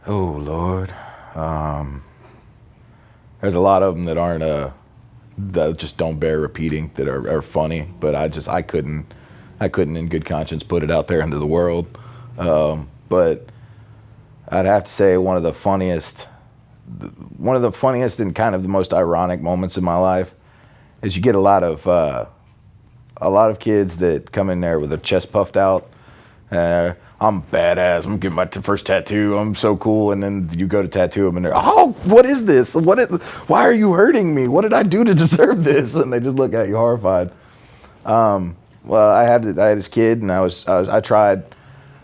Oh Lord, there's a lot of them that aren't that just don't bear repeating, that are funny. But I couldn't in good conscience put it out there into the world. But I'd have to say one of the funniest and kind of the most ironic moments in my life is you get a lot of kids that come in there with their chest puffed out. I'm badass. I'm getting my first tattoo. I'm so cool. And then you go to tattoo them, and they're, oh, what is this? Why are you hurting me? What did I do to deserve this? And they just look at you horrified. Well, I had this kid, and I tried.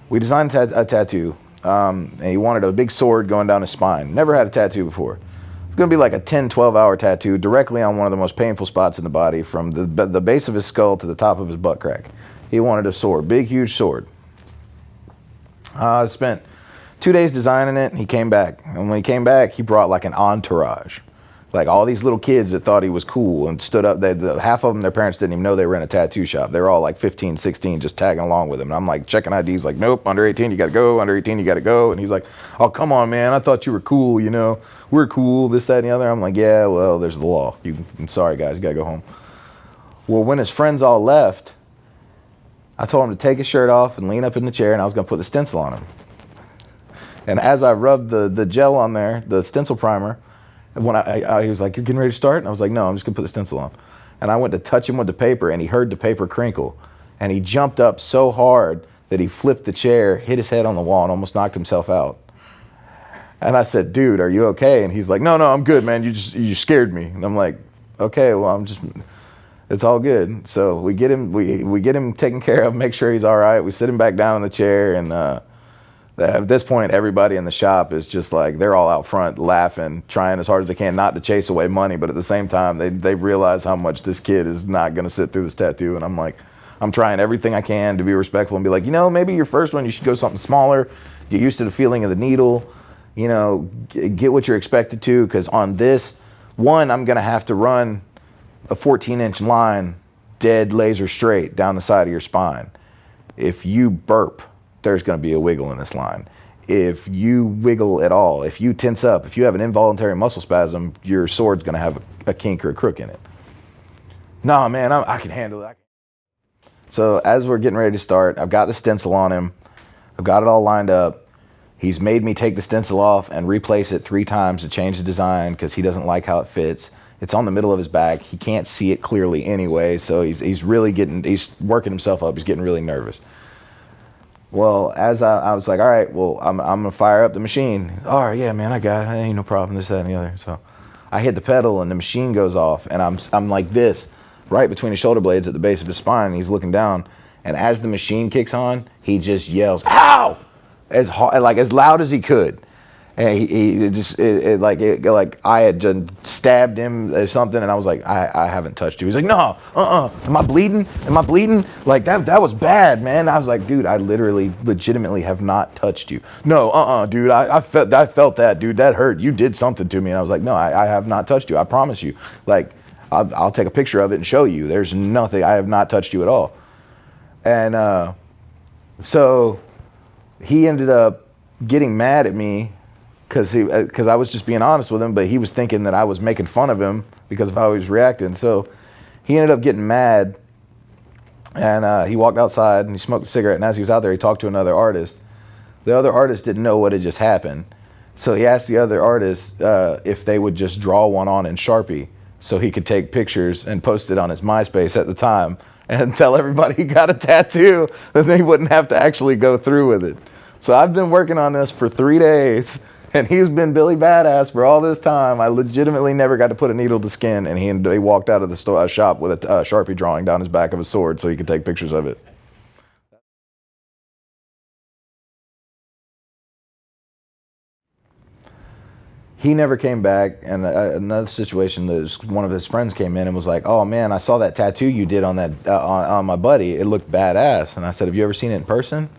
We designed a tattoo, and he wanted a big sword going down his spine. Never had a tattoo before. It's going to be like a 10, 12-hour tattoo directly on one of the most painful spots in the body, from the base of his skull to the top of his butt crack. He wanted a sword, big, huge sword. I spent 2 days designing it, and he came back. And when he came back, he brought like an entourage. Like all these little kids that thought he was cool and stood up. Half of them, their parents didn't even know they were in a tattoo shop. They were all like 15, 16, just tagging along with him. And I'm like checking IDs, like, nope, under 18, you got to go. Under 18, you got to go. And he's like, oh, come on, man. I thought you were cool, We're cool, this, that, and the other. I'm like, yeah, well, there's the law. I'm sorry, guys. You got to go home. Well, when his friends all left, I told him to take his shirt off and lean up in the chair, and I was going to put the stencil on him. And as I rubbed the gel on there, the stencil primer, when he was like, you're getting ready to start? And I was like, no, I'm just going to put the stencil on. And I went to touch him with the paper, and he heard the paper crinkle. And he jumped up so hard that he flipped the chair, hit his head on the wall, and almost knocked himself out. And I said, dude, are you okay? And he's like, no, I'm good, man. You scared me. And I'm like, okay, well, it's all good. So we get him taken care of, make sure he's all right. We sit him back down in the chair, and at this point, everybody in the shop is just like, they're all out front laughing, trying as hard as they can not to chase away money, but at the same time, they realize how much this kid is not going to sit through this tattoo. And I'm like, I'm trying everything I can to be respectful and be like, maybe your first one, you should go something smaller, get used to the feeling of the needle, get what you're expected to, because on this one, I'm going to have to run a 14-inch line dead laser straight down the side of your spine. If you burp, there's going to be a wiggle in this line. If you wiggle at all, if you tense up, if you have an involuntary muscle spasm, your sword's going to have a kink or a crook in it. No, man, I can handle it. So as we're getting ready to start, I've got the stencil on him. I've got it all lined up. He's made me take the stencil off and replace it 3 times to change the design because he doesn't like how it fits. It's on the middle of his back. He can't see it clearly anyway, so he's working himself up. He's getting really nervous. Well, as I was like, all right, well, I'm going to fire up the machine. All right, yeah, man, I got it. Ain't no problem, this, that, and the other. So I hit the pedal, and the machine goes off, and I'm like this, right between his shoulder blades at the base of his spine, and he's looking down. And as the machine kicks on, he just yells, ow! As loud as he could. And like I had just stabbed him or something, and I was like, I haven't touched you. He's like, no, am I bleeding? Like that was bad, man. I was like, dude, I legitimately have not touched you. No, dude, I felt that, dude, that hurt. You did something to me. And I was like, no, I have not touched you. I promise you. Like, I'll take a picture of it and show you. There's nothing. I have not touched you at all. And so he ended up getting mad at me because I was just being honest with him, but he was thinking that I was making fun of him because of how he was reacting. So he ended up getting mad, and he walked outside and he smoked a cigarette. And as he was out there, he talked to another artist. The other artist didn't know what had just happened, so he asked the other artist if they would just draw one on in Sharpie so he could take pictures and post it on his MySpace at the time and tell everybody he got a tattoo, that they wouldn't have to actually go through with it. So I've been working on this for 3 days. And he's been Billy Badass for all this time. I legitimately never got to put a needle to skin, and he walked out of the shop with a Sharpie drawing down his back of a sword so he could take pictures of it. He never came back, and another situation, one of his friends came in and was like, oh man, I saw that tattoo you did on that on my buddy. It looked badass. And I said, have you ever seen it in person?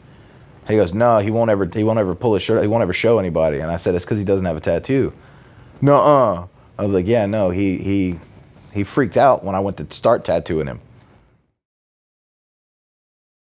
He goes, no, he won't ever pull his shirt, he won't ever show anybody. And I said, it's because he doesn't have a tattoo. No, I was like, yeah, no, he freaked out when I went to start tattooing him.